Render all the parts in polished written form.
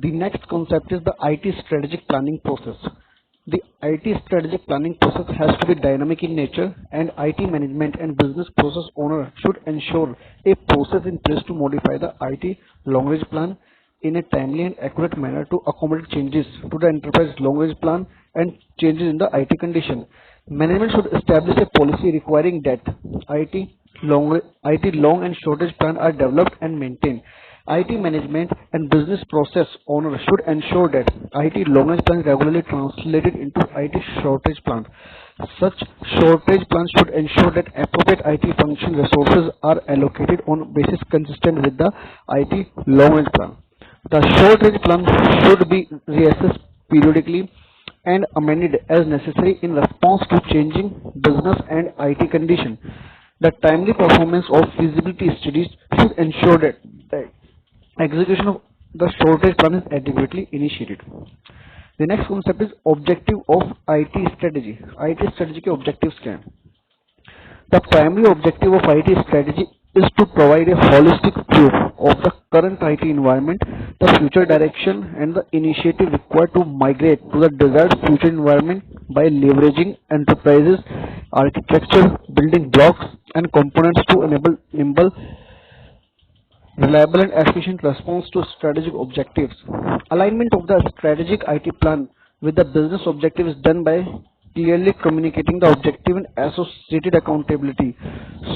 The next concept is the IT strategic planning process. The IT strategic planning process has to be dynamic in nature, and IT management and business process owner should ensure a process in place to modify the IT long-range plan in a timely and accurate manner to accommodate changes to the enterprise long-range plan and changes in the IT condition. Management should establish a policy requiring that IT long and short-range plan are developed and maintained. IT management and business process owners should ensure that IT long-range plan is regularly translated into IT short-range plan. Such short-range plans should ensure that appropriate IT function resources are allocated on basis consistent with the IT long-range plan. The short-range plan should be reassessed periodically and amended as necessary in response to changing business and IT condition. The timely performance of feasibility studies should ensure that the execution of the short-range plan is adequately initiated. The next concept is objective of IT strategy. IT strategy के objectives क्या हैं? The primary objective of IT strategy is to provide a holistic view of the current IT environment, the future direction, and the initiative required to migrate to the desired future environment by leveraging enterprises, architecture, building blocks, and components to enable nimble, reliable and efficient response to strategic objectives. Alignment of the strategic IT plan with the business objective is done by clearly communicating the objective and associated accountability,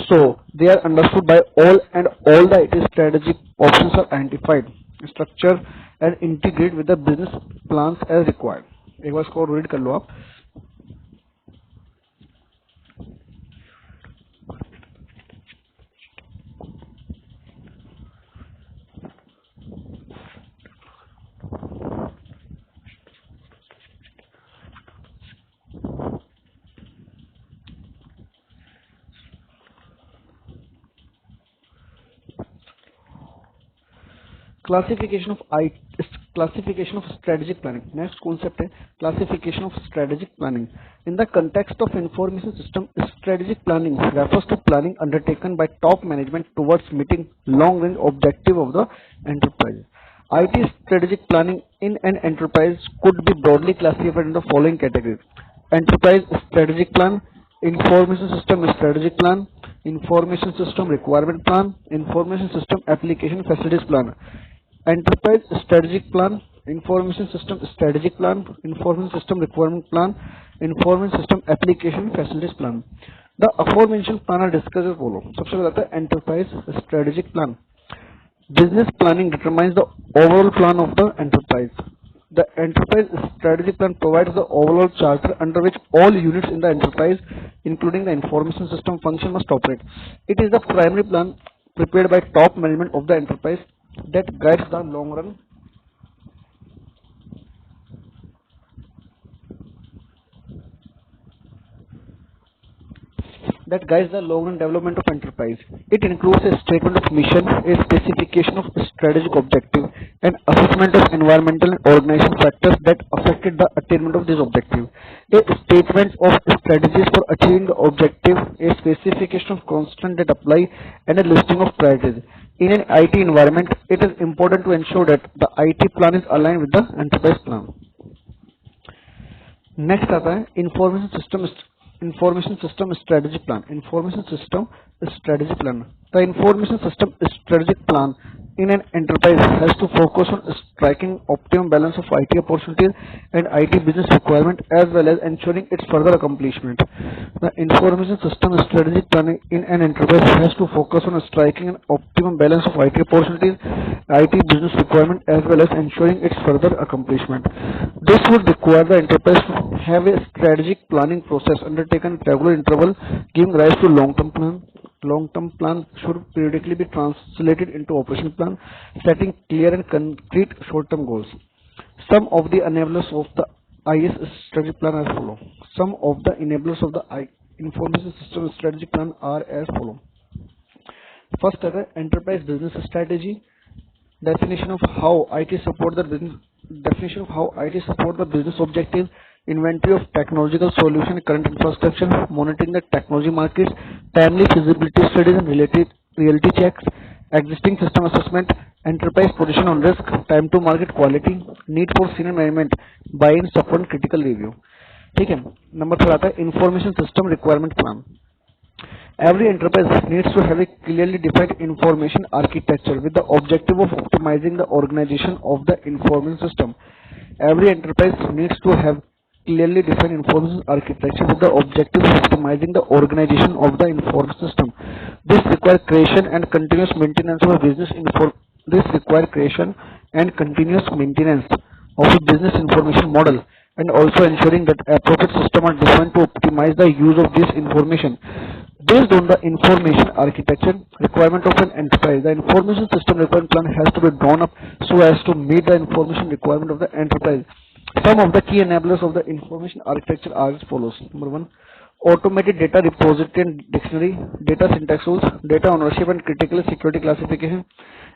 so they are understood by all and all the IT strategic options are identified, structured and integrated with the business plans as required. एक बार इसको read कर लो आप. Classification of strategic planning. Next concept है classification of strategic planning. In the context of information system, strategic planning refers to planning undertaken by top management towards meeting long-range objective of the enterprise. IT strategic planning in an enterprise could be broadly classified in the following categories: enterprise strategic plan, information system strategic plan, information system requirement plan, information system application facilities plan. Enterprise strategic plan, information system strategic plan, information system requirement plan, information system application facilities plan. The aforementioned plan are discussed as follow. सबसे पहले आता है enterprise strategic plan. Business planning determines the overall plan of the enterprise. The enterprise strategic plan provides the overall charter under which all units in the enterprise, including the information system function, must operate. It is the primary plan prepared by top management of the enterprise that guides the long run development of enterprise. It includes a statement of mission, a specification of strategic objective, and assessment of environmental and organizational factors that affected the attainment of this objective, a statement of strategies for achieving the objective, a specification of constraints that apply, and a listing of priorities. In an IT environment, it is important to ensure that the IT plan is aligned with the enterprise plan. Next आता है information system strategic plan. Information system strategic plan. The information system strategic plan in an enterprise has to focus on striking optimum balance of IT opportunities and IT business requirement, as well as ensuring its further accomplishment. The information system strategic plan in an enterprise has to focus on striking an optimum balance of IT opportunities, IT business requirement, as well as ensuring its further accomplishment. This would require the enterprise to have a strategic planning process undertaken at regular interval, giving rise to long-term plan. Long-term plan should periodically be translated into operational plan, setting clear and concrete short-term goals. Some of the enablers of the IS strategic plan are as follow. Some of the enablers of the information system strategic plan are as follow. First, enterprise business strategy. Definition of how IT support the business. Definition of how IT support the business objective. Inventory of technological solution, current infrastructure, monitoring the technology markets, timely feasibility studies and related reality checks, existing system assessment, enterprise position on risk, time to market quality, need for senior management, buy-in, support, critical review. ठीक है. Number 3 आता है information system requirement plan. Every enterprise needs to have a clearly defined information architecture with the objective of optimizing the organization of the information system. Every enterprise needs to have clearly defined information architecture with the objective of optimizing the organization of the information system. This requires creation and continuous maintenance of a business information model, and also ensuring that appropriate systems are designed to optimize the use of this information. Based on the information architecture requirement of an enterprise, the information system requirement plan has to be drawn up so as to meet the information requirement of the enterprise. Some of the key enablers of the information architecture are as follows. Number 1, automated data repository and dictionary, data syntax rules, data ownership and critical security classification,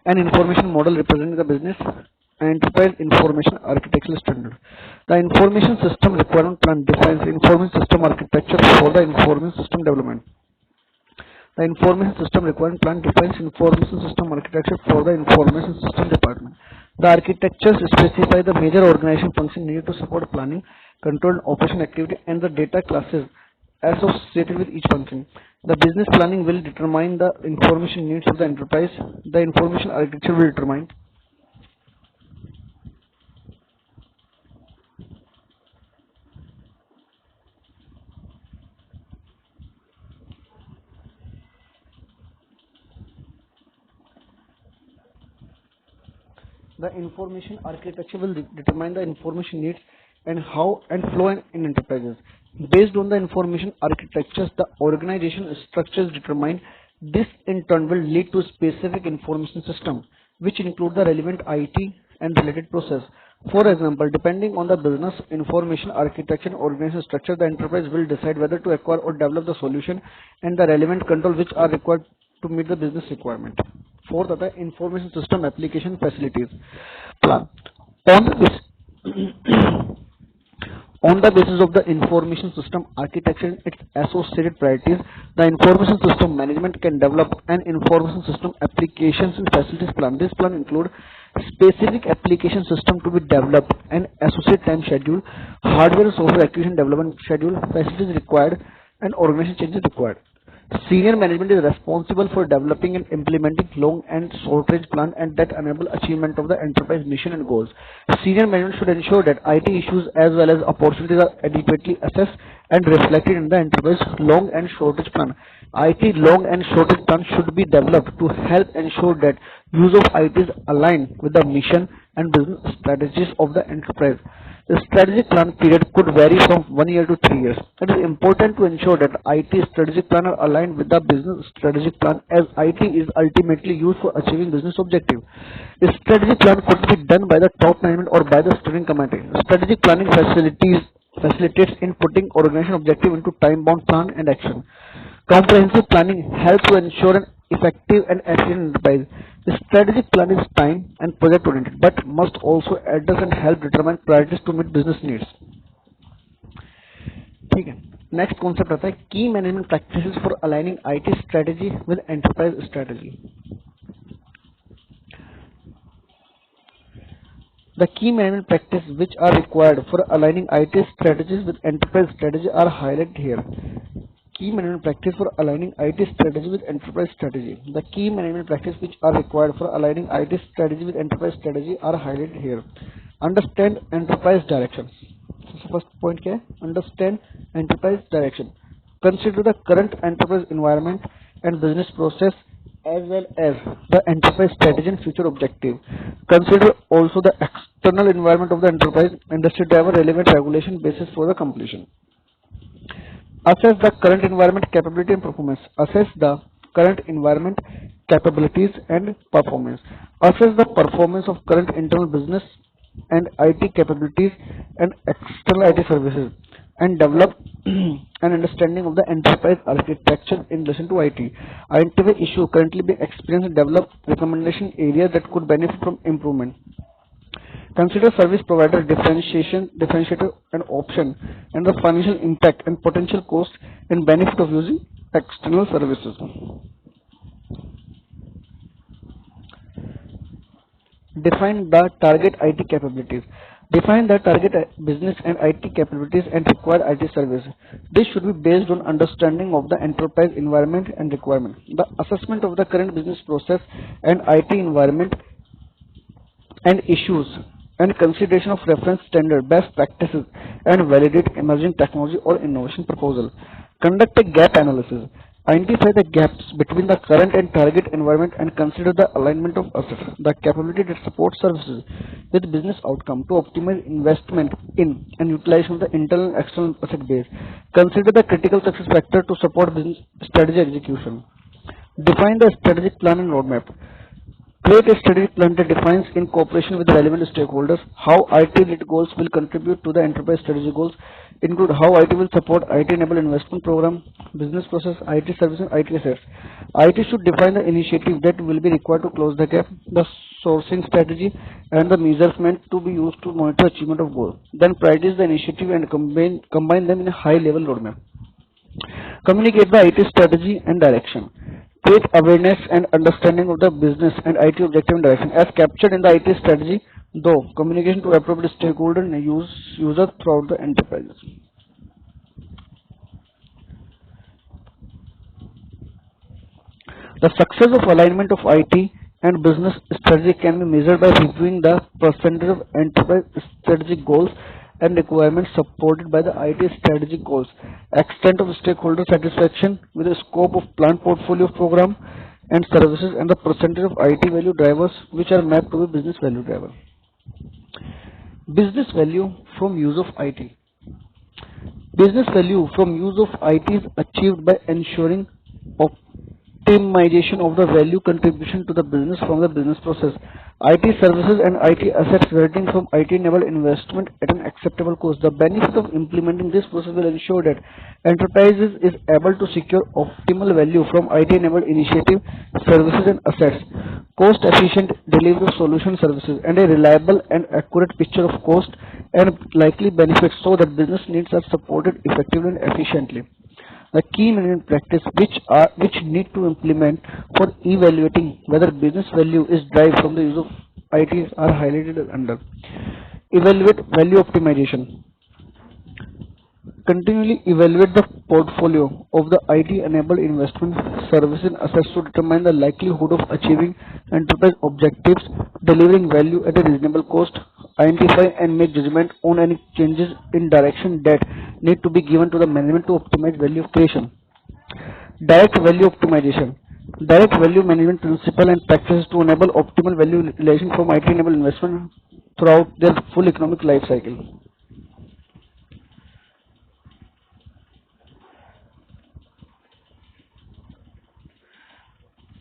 and information model representing the business enterprise information architectural standard. The information system requirement plan defines information system architecture for the information system development. The information system requirement plan defines information system architecture for the information system department. The architectures specify the major organization functions needed to support planning, control, and operation activity, and the data classes associated with each function. The business planning will determine the information needs of the enterprise. The information architecture will determine the information architecture will determine the information needs and how and flow in enterprises. Based on the information architectures, the organization structure is determined. This in turn will lead to specific information system, which include the relevant IT and related process. For example, depending on the business information architecture and organization structure, the enterprise will decide whether to acquire or develop the solution and the relevant control which are required to meet the business requirement. Fourth, the information system application facilities plan. On the basis of the information system architecture and its associated priorities, the information system management can develop an information system applications and facilities plan. This plan includes specific application system to be developed and associated time schedule, hardware and software acquisition development schedule, facilities required, and organization changes required. Senior management is responsible for developing and implementing long and short-range plan and that enable achievement of the enterprise mission and goals. Senior management should ensure that IT issues as well as opportunities are adequately assessed and reflected in the enterprise long and short-range plan. IT long and short-range plan should be developed to help ensure that use of IT is aligned with the mission and business strategies of the enterprise. The strategic plan period could vary from 1 year to 3 years. It is important to ensure that IT strategic plan are aligned with the business strategic plan, as IT is ultimately used for achieving business objective. A strategic plan could be done by the top management or by the steering committee. Strategic planning facilitates in putting organization objective into time-bound plan and action. Comprehensive planning helps to ensure an effective and efficient enterprise. The strategic plan is time and project oriented, but must also address and help determine priorities to meet business needs. ठीक है. Next concept आता है key management practices for aligning IT strategy with enterprise strategy. The key management practices which are required for aligning IT strategies with enterprise strategy are highlighted here. Key management practice for aligning IT strategy with enterprise strategy. The key management practices which are required for aligning IT strategy with enterprise strategy are highlighted here. Understand enterprise direction. So first point क्या है? Understand enterprise direction. Consider the current enterprise environment and business process as well as the enterprise strategy and future objective. Consider also the external environment of the enterprise, industry driver, relevant regulation basis for the completion. Assess the current environment, capability and performance. Assess the current environment, capabilities and performance. Assess the performance of current internal business and IT capabilities and external IT services, and develop an understanding of the enterprise architecture in relation to IT. Identify issue currently being experienced and develop recommendation areas that could benefit from improvement. Consider service provider differentiator and option, and the financial impact and potential cost and benefit of using external services. Define the target IT capabilities. Define the target business and IT capabilities and required IT services. This should be based on understanding of the enterprise environment and requirement. The assessment of the current business process and IT environment and issues and consideration of reference standard, best practices and validate emerging technology or innovation proposal. Conduct a gap analysis. Identify the gaps between the current and target environment and consider the alignment of assets, the capability that supports services with business outcome to optimize investment in and utilization of the internal and external asset base. Consider the critical success factor to support business strategy execution. Define the strategic plan and roadmap. Create a strategic plan that defines, in cooperation with relevant stakeholders, how IT-led goals will contribute to the enterprise strategy goals, include how IT will support IT-enabled investment program, business process, IT services, and IT assets. IT should define the initiative that will be required to close the gap, the sourcing strategy, and the measurement to be used to monitor achievement of goal. Then prioritize the initiative and combine them in a high-level roadmap. Communicate the IT strategy and direction. Create awareness and understanding of the business and IT objective and direction as captured in the IT strategy, though communication to appropriate stakeholder and user throughout the enterprise. The success of alignment of IT and business strategy can be measured by reviewing the percentage of enterprise strategic goals and requirements supported by the IT strategic goals, extent of stakeholder satisfaction with the scope of planned portfolio of program and services, and the percentage of IT value drivers which are mapped to a business value driver. Business value from use of IT. Business value from use of IT is achieved by ensuring optimization of the value contribution to the business from the business process, IT services and IT assets resulting from IT-enabled investment at an acceptable cost. The benefit of implementing this process will ensure that enterprises is able to secure optimal value from IT-enabled initiative, services and assets, cost-efficient delivery of solution services, and a reliable and accurate picture of cost and likely benefits so that business needs are supported effectively and efficiently. The key management practice which need to implement for evaluating whether business value is derived from the use of IT are highlighted under. Evaluate value optimization. Continually evaluate the portfolio of the IT-enabled investment services and assets to determine the likelihood of achieving enterprise objectives, delivering value at a reasonable cost, identify and make judgment on any changes in direction that need to be given to the management to optimize value creation. Direct value optimization. Direct value management principle and practices to enable optimal value realization from IT-enabled investment throughout their full economic life cycle.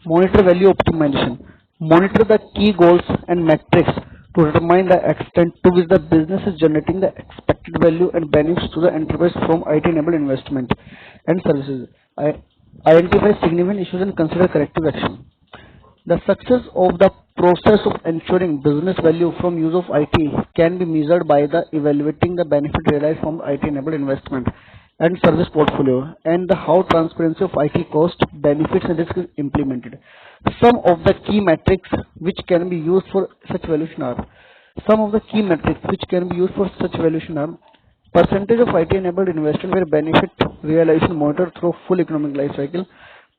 Monitor value optimization. Monitor the key goals and metrics to determine the extent to which the business is generating the expected value and benefits to the enterprise from IT-enabled investment and services. Identify significant issues and consider corrective action. The success of the process of ensuring business value from use of IT can be measured by the evaluating the benefit realized from IT-enabled investment and service portfolio and the how transparency of IT cost, benefits and risk is implemented. Some of the key metrics which can be used for such evaluation are percentage of IT-enabled investment where benefit realization monitored through full economic life cycle,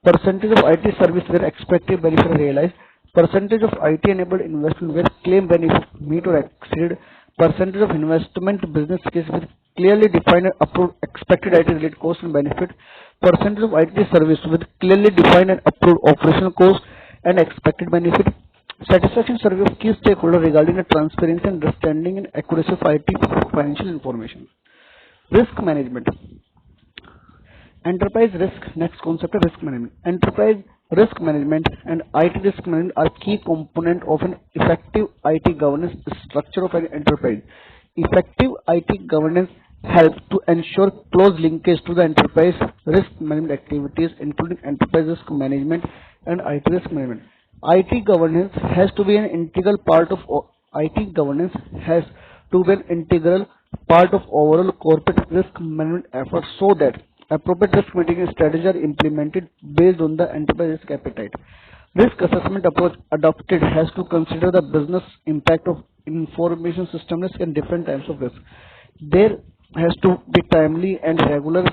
percentage of IT service where expected benefit are realized, percentage of IT-enabled investment where claim benefit meet or exceed, percentage of investment business case with clearly defined and approved expected IT-related cost and benefit, percentage of IT service with clearly defined and approved operational cost and expected benefit, satisfaction survey of key stakeholders regarding the transparency and understanding and accuracy of IT financial information. Risk management. Enterprise risk. Next concept of risk management. Enterprise risk management and IT risk management are key component of an effective IT governance structure of an enterprise. Effective IT governance helps to ensure close linkage to the enterprise risk management activities, including enterprise risk management and IT risk management. IT governance has to be an integral part of overall corporate risk management efforts so that appropriate risk mitigation strategies are implemented based on the enterprise risk appetite. Risk assessment approach adopted has to consider the business impact of information system risk and different types of risk. There has to be timely and regular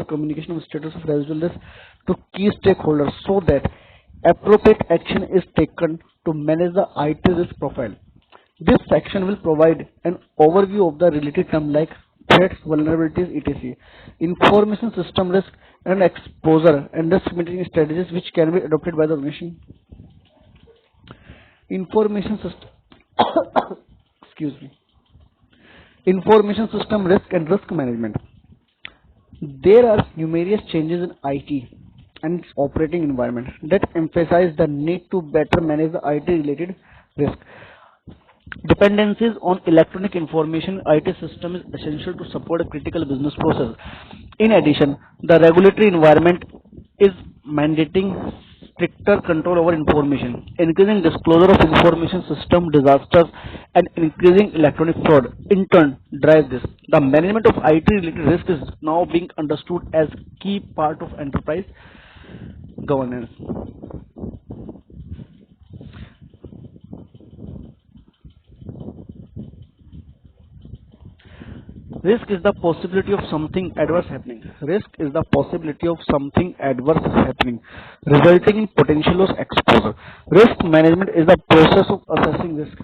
communication of status of residual risk to key stakeholders so that appropriate action is taken to manage the IT risk profile. This section will provide an overview of the related terms like threats, vulnerabilities, etc., information system risk, and exposure and risk mitigation strategies which can be adopted by the organization. Information system excuse me. Information system risk and risk management. There are numerous changes in IT and its operating environment that emphasize the need to better manage the IT related risk. Dependencies on electronic information IT system is essential to support a critical business process. In addition, the regulatory environment is mandating stricter control over information, increasing disclosure of information system disasters, and increasing electronic fraud. In turn, drive this. The management of IT related risk is now being understood as key part of enterprise governance. Risk is the possibility of something adverse happening. Risk is the possibility of something adverse happening, resulting in potential loss exposure. Risk management is the process of assessing risk.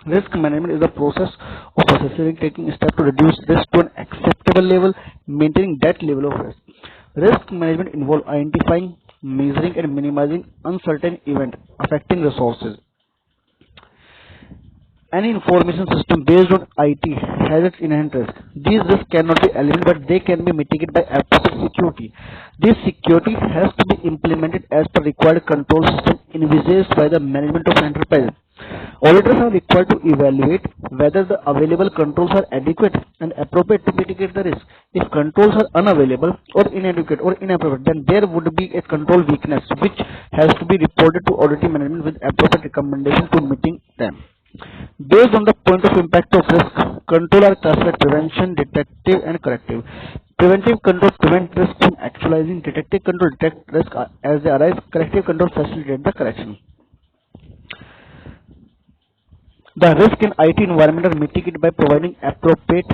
Risk management is the process of assessing, taking steps to reduce risk to an acceptable level, maintaining that level of risk. Risk management involves identifying, measuring, and minimizing uncertain events affecting resources. Any information system based on IT has its inherent risk. These risks cannot be eliminated, but they can be mitigated by appropriate security. This security has to be implemented as per required control system envisaged by the management of enterprise. Auditors are required to evaluate whether the available controls are adequate and appropriate to mitigate the risk. If controls are unavailable or inadequate or inappropriate, then there would be a control weakness which has to be reported to audit management with appropriate recommendation to mitigate them. Based on the point of impact of risk, control are classified prevention, detective, and corrective. Preventive control prevent risk from actualizing. Detective control detect risk as they arise. Corrective control facilitate the correction. The risk in IT environment are mitigated by providing appropriate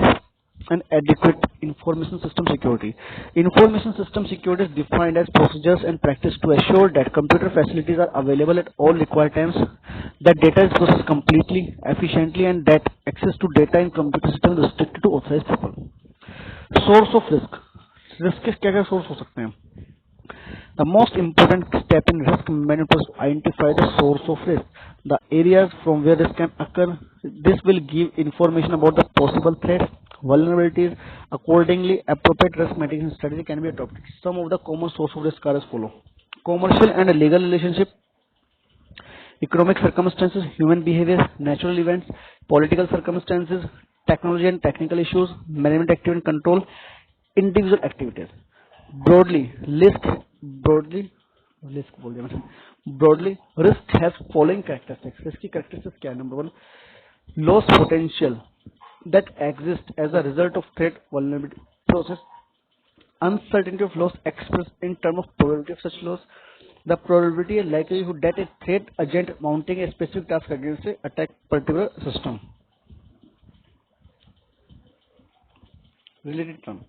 and adequate information system security. Information system security is defined as procedures and practice to assure that computer facilities are available at all required times, that data is processed completely, efficiently, and that access to data in computer system is restricted to authorized people. Source of risk. Risk के क्या क्या source हो सकते हैं? The most important step in risk management is to identify the source of risk, the areas from where risk can occur. This will give information about the possible threats, vulnerabilities. Accordingly, appropriate risk mitigation strategy can be adopted. Some of the common source of risk are as follow: commercial and legal relationship, economic circumstances, human behavior, natural events, political circumstances, technology and technical issues, management activity and control, individual activities. Broadly, risk has following characteristics. Risk की characteristics क्या है? Number one, loss potential that exists as a result of threat vulnerability process. Uncertainty of loss expressed in terms of probability of such loss. The probability and likelihood that a threat agent mounting a specific task against a attack particular system. Related term.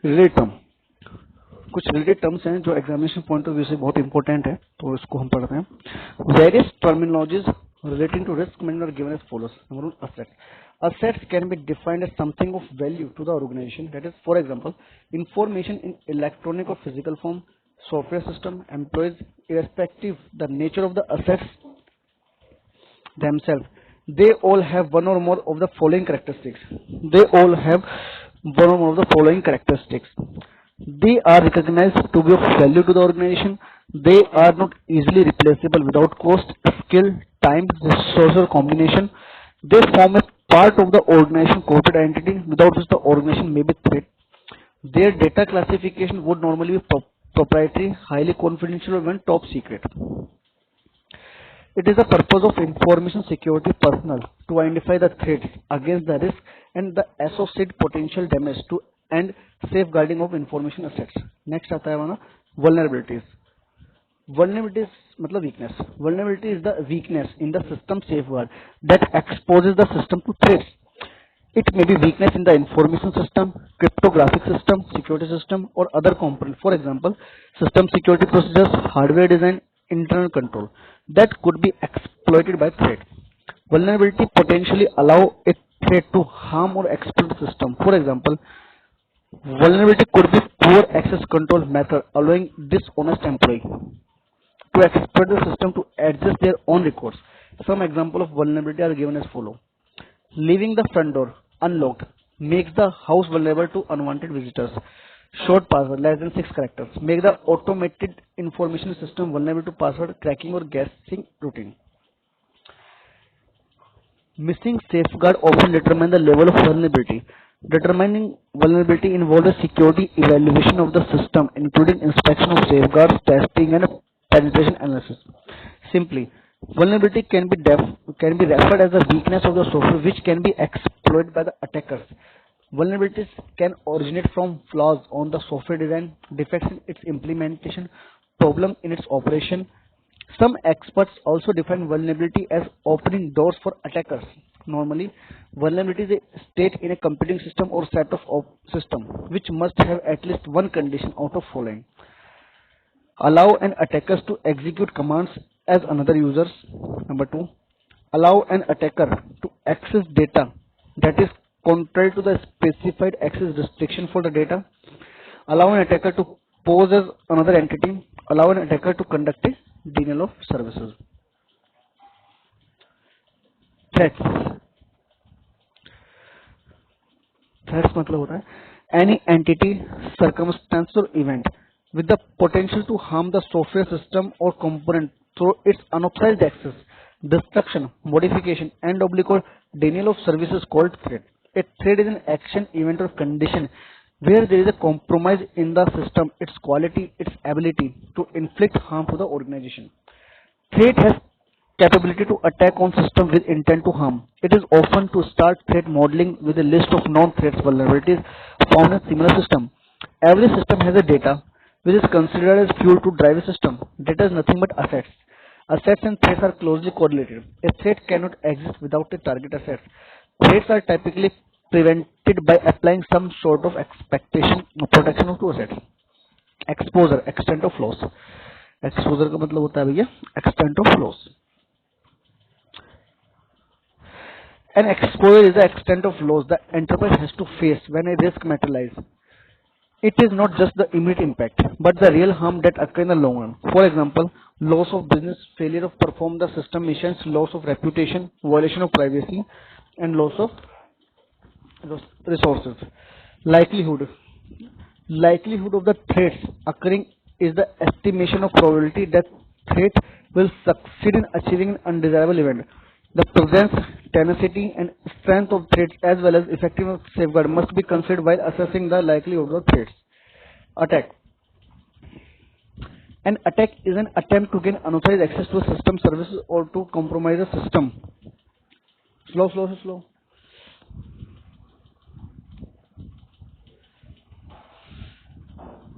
Related term, कुछ related terms हैं जो examination point of view से बहुत important है, तो इसको हम पढ़ते हैं. Various terminologies relating to risk management are given as follows. Number one, assets. Assets can be defined as something of value to the organization. That is, for example, information in electronic or physical form, software system, employees, irrespective the nature of the assets themselves. They all have one or more of the following characteristics. They are recognized to be of value to the organization. They are not easily replaceable without cost, skill, time, resource or combination. They form a part of the organization corporate identity without which the organization may be threat. Their data classification would normally be proprietary, highly confidential, or even top secret. It is the purpose of information security personnel to identify the threats against the risk and the associated potential damage to and safeguarding of information assets. Next आता है हमारा vulnerabilities. Vulnerabilities मतलब weakness. Vulnerability is the weakness in the system safeguard that exposes the system to threats. It may be weakness in the information system, cryptographic system, security system, or other component. For example, system security procedures, hardware design, internal control that could be exploited by threat. Vulnerability potentially allow a threat to harm or exploit the system. For example, vulnerability could be poor access control method allowing dishonest employee to exploit the system to access their own records. Some example of vulnerability are given as follow. Leaving the front door unlocked makes the house vulnerable to unwanted visitors. Short password less than 6 characters make the automated information system vulnerable to password cracking or guessing routine. Missing safeguard often determine the level of vulnerability. Determining vulnerability involves a security evaluation of the system, including inspection of safeguards, testing, and penetration analysis. Simply, vulnerability can be referred as a weakness of the software which can be exploited by the attackers. Vulnerabilities can originate from flaws on the software design, defects in its implementation, problem in its operation. Some experts also define vulnerability as opening doors for attackers. Normally, vulnerability is a state in a computing system or set of system which must have at least one condition out of following. Allow an attacker to execute commands as another users. Number 2, allow an attacker to access data that is contrary to the specified access restriction for the data. Allow an attacker to pose as another entity. Allow an attacker to conduct a denial of services. Threats. Threats मतलब होता है any entity, circumstance or event with the potential to harm the software system or component through its unauthorized access, destruction, modification, and or denial of service is called threat. A threat is an action, event, or condition where there is a compromise in the system, its quality, its ability to inflict harm to the organization. Threat has capability to attack on system with intent to harm. It is often to start threat modeling with a list of known threats vulnerabilities found in similar system. Every system has a data which is considered as fuel to drive a system. Data is nothing but assets. Assets and threats are closely correlated. A threat cannot exist without a target asset. Threats are typically prevented by applying some sort of expectation or protection of two assets. Exposure, extent of loss. Exposure का मतलब होता है भैया extent of loss. An exposure is the extent of loss the enterprise has to face when a risk materializes. It is not just the immediate impact, but the real harm that occurs in the long run. For example, loss of business, failure of perform the system missions, loss of reputation, violation of privacy, and loss of resources. Likelihood. Likelihood of the threats occurring is the estimation of probability that threat will succeed in achieving an undesirable event. The presence, tenacity, and strength of threats as well as effectiveness of safeguard must be considered while assessing the likelihood of threats. Attack. An attack is an attempt to gain unauthorized access to a system, services, or to compromise a system. Slow.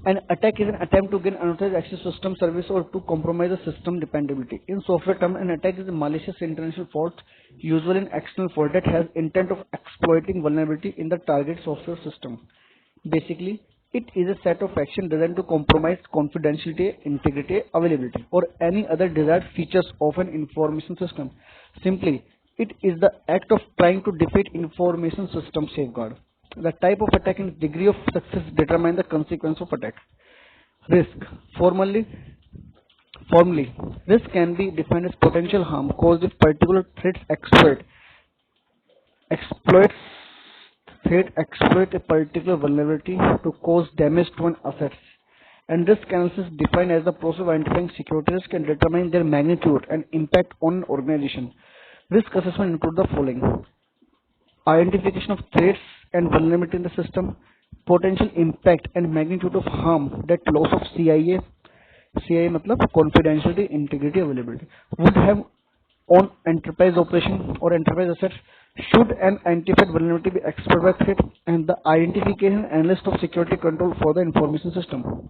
An attack is an attempt to gain unauthorized access to system, service, or to compromise a system dependability. In software term, an attack is a malicious intentional fault, usually an external fault that has intent of exploiting vulnerability in the target software system. Basically, it is a set of actions designed to compromise confidentiality, integrity, availability, or any other desired features of an information system. Simply, it is the act of trying to defeat information system safeguard. The type of attack and degree of success determine the consequence of attack. Risk. Formally, risk can be defined as potential harm caused if particular threats exploit a particular vulnerability to cause damage to an asset. And risk analysis is defined as the process of identifying security risk and determining their magnitude and impact on an organization. Risk assessment includes the following: identification of threats and vulnerability in the system, potential impact and magnitude of harm that loss of CIA मतलब confidentiality, integrity, availability would have on enterprise operation or enterprise assets. Should an identified vulnerability be exploited by threat, and the identification and list of security control for the information system.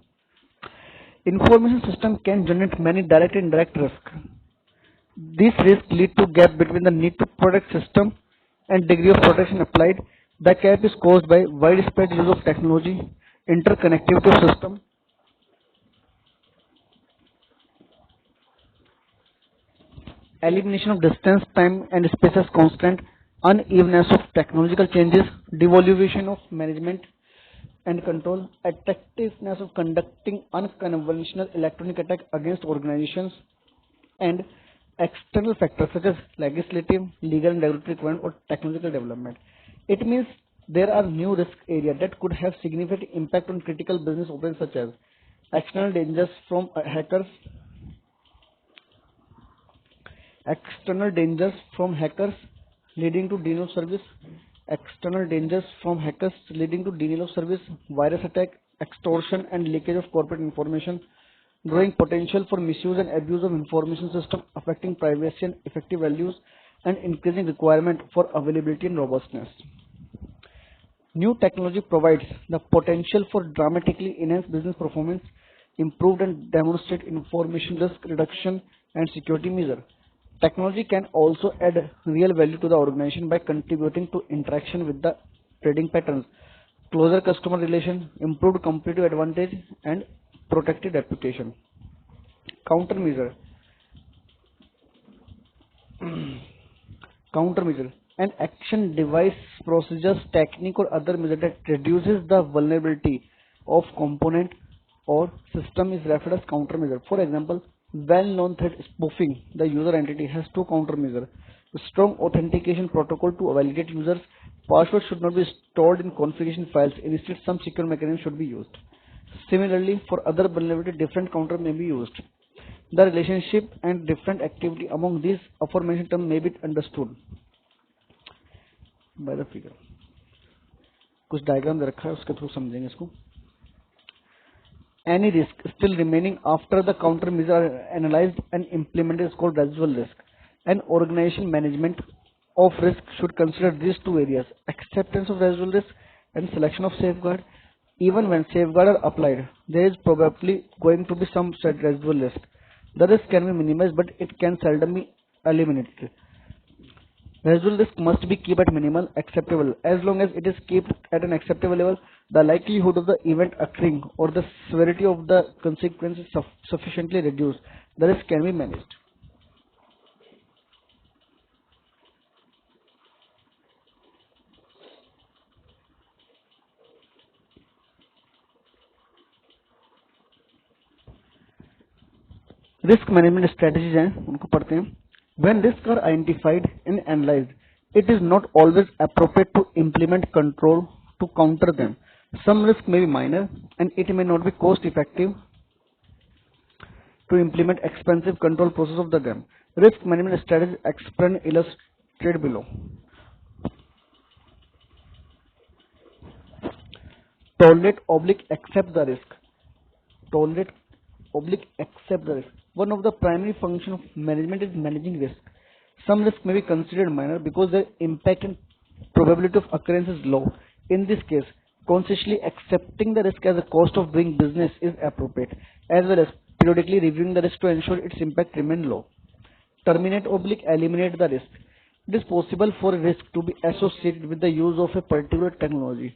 Information system can generate many direct and indirect risks. These risks lead to gap between the need to protect system and degree of protection applied. The gap is caused by widespread use of technology, interconnectivity of system, elimination of distance, time and space as constant, unevenness of technological changes, devaluation of management and control, attractiveness of conducting unconventional electronic attack against organizations, and external factors such as legislative, legal and regulatory requirement or technological development. It means there are new risk areas that could have significant impact on critical business operations such as external dangers from hackers leading to denial of service, external dangers from hackers leading to denial of service, virus attack, extortion and leakage of corporate information, growing potential for misuse and abuse of information system affecting privacy and effective values, and increasing requirement for availability and robustness. New technology provides the potential for dramatically enhanced business performance, improved and demonstrate information risk reduction and security measure. Technology can also add real value to the organization by contributing to interaction with the trading patterns, closer customer relation, improved competitive advantage, and protected reputation. Countermeasure. Countermeasure. An action, device, procedures, technique or other measure that reduces the vulnerability of component or system is referred as countermeasure. For example, well-known threat spoofing the user entity has two countermeasures. Strong authentication protocol to validate users. Passwords should not be stored in configuration files. Instead, some secure mechanism should be used. Similarly, for other vulnerability, different counter may be used. The relationship and different activity among these aforementioned terms may be understood by the figure. कुछ diagram दे रखा है उसके through समझेंगे इसको. Any risk still remaining after the countermeasures are analyzed and implemented is called residual risk. An organization management of risk should consider these two areas: acceptance of residual risk and selection of safeguard. Even when safeguards are applied, there is probably going to be some residual risk. The risk can be minimized, but it can seldom be eliminated. Residual risk must be kept at minimal acceptable. As long as it is kept at an acceptable level, the likelihood of the event occurring or the severity of the consequences sufficiently reduced, the risk can be managed. Risk management strategies हैं उनको पढ़ते हैं. When risks are identified and analyzed, it is not always appropriate to implement control to counter them. Some risks may be minor and it may not be cost effective to implement expensive control process of the them. Risk management strategies explained illustrated below. Tolerate/accept the risk. Tolerate/accept the risk. One of the primary functions of management is managing risk. Some risks may be considered minor because their impact and probability of occurrence is low. In this case, consciously accepting the risk as a cost of doing business is appropriate, as well as periodically reviewing the risk to ensure its impact remains low. Terminate/eliminate the risk. It is possible for a risk to be associated with the use of a particular technology,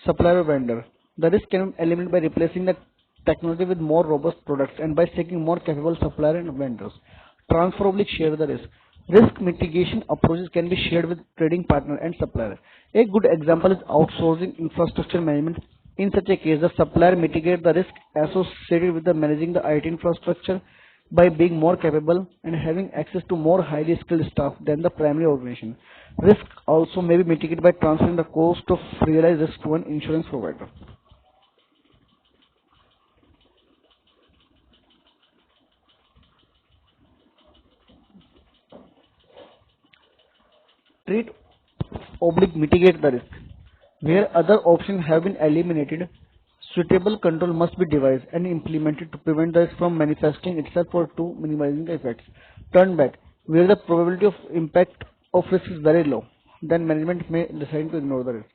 supplier or vendor. The risk can be eliminated by replacing the technology with more robust products and by seeking more capable supplier and vendors. Transfer/share the risk. Risk mitigation approaches can be shared with trading partner and supplier. A good example is outsourcing infrastructure management. In such a case, the supplier mitigates the risk associated with the managing the IT infrastructure by being more capable and having access to more highly skilled staff than the primary organization. Risk also may be mitigated by transferring the cost of realized risk to an insurance provider. Treat/mitigate the risk. Where other options have been eliminated, suitable control must be devised and implemented to prevent the risk from manifesting itself or to minimizing the effects. Turn back. Where the probability of impact of risk is very low, then management may decide to ignore the risk.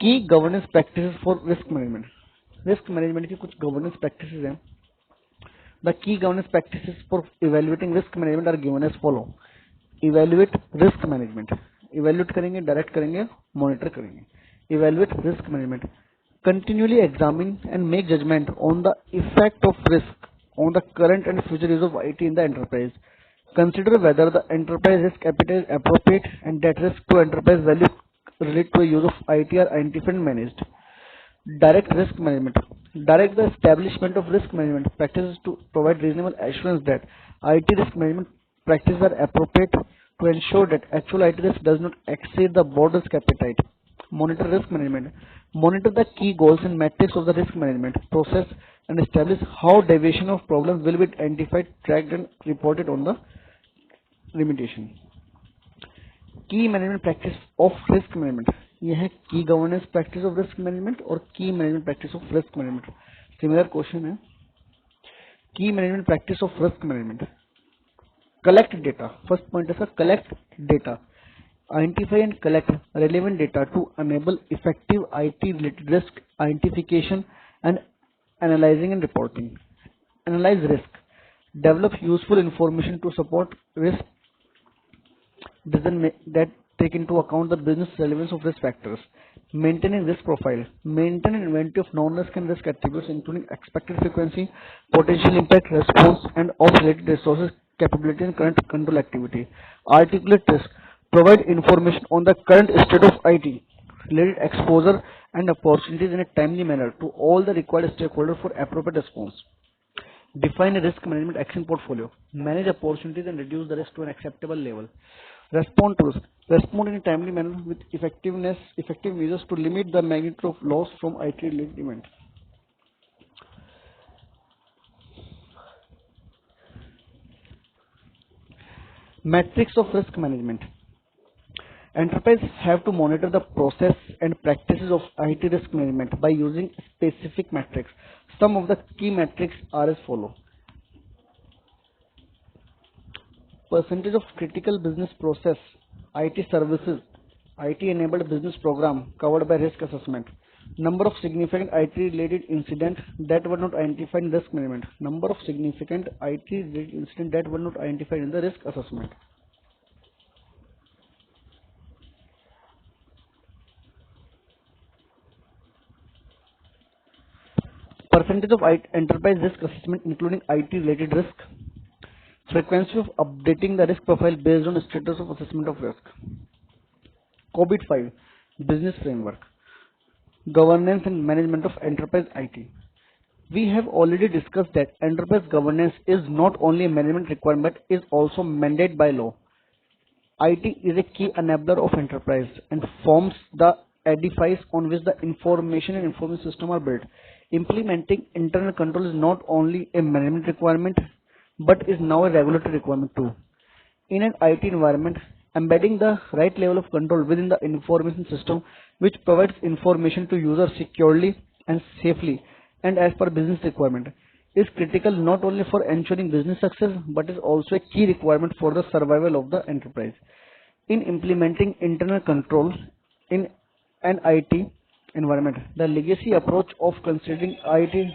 Key governance practices for risk management. Risk management की कुछ governance practices हैं. The key governance practices for evaluating risk management are given as follow. Evaluate risk management. Evaluate करेंगे, direct करेंगे, monitor करेंगे. Evaluate risk management. Continually examine and make judgment on the effect of risk on the current and future use of IT in the enterprise. Consider whether the enterprise risk appetite is appropriate and that risk to enterprise value related to a use of IT are identified and managed. Direct risk management. Direct the establishment of risk management practices to provide reasonable assurance that IT risk management practices are appropriate to ensure that actual IT risk does not exceed the board risk appetite. Monitor risk management. Monitor the key goals and metrics of the risk management process and establish how deviation of problems will be identified, tracked and reported on the remediation. Key management practice of risk management, ये है key governance practice of risk management और key management practice of risk management. Similar question है. Key management practice of risk management. Collect data. First point है collect data. Identify and collect relevant data to enable effective IT related risk identification and analysing and reporting. Analyse risk. Develop useful information to support risk that take into account the business relevance of risk factors. Maintaining risk profile. Maintain an inventory of non-risk and risk attributes including expected frequency, potential impact, response and of related resources, capability and current control activity. Articulate risk. Provide information on the current state of IT, related exposure and opportunities in a timely manner to all the required stakeholders for appropriate response. Define a risk management action portfolio. Manage opportunities and reduce the risk to an acceptable level. Respond to risk. Respond in a timely manner with effective measures to limit the magnitude of loss from IT-related events. Metrics of risk management. Enterprises have to monitor the process and practices of IT risk management by using specific metrics. Some of the key metrics are as follow. Percentage of critical business process, IT services, IT enabled business program covered by risk assessment. Number of significant IT related incidents that were not identified in risk management. Number of significant IT related incidents that were not identified in the risk assessment. Percentage of enterprise risk assessment including IT related risk. Frequency of updating the risk profile based on status of assessment of risk. COVID-5 business framework. Governance and management of enterprise IT. We have already discussed that enterprise governance is not only a management requirement but is also mandated by law. IT is a key enabler of enterprise and forms the edifice on which the information and information system are built. Implementing internal control is not only a management requirement but is now a regulatory requirement too. In an IT environment, embedding the right level of control within the information system which provides information to users securely and safely and as per business requirement is critical not only for ensuring business success but is also a key requirement for the survival of the enterprise. In implementing internal control in an IT environment, the legacy approach of considering IT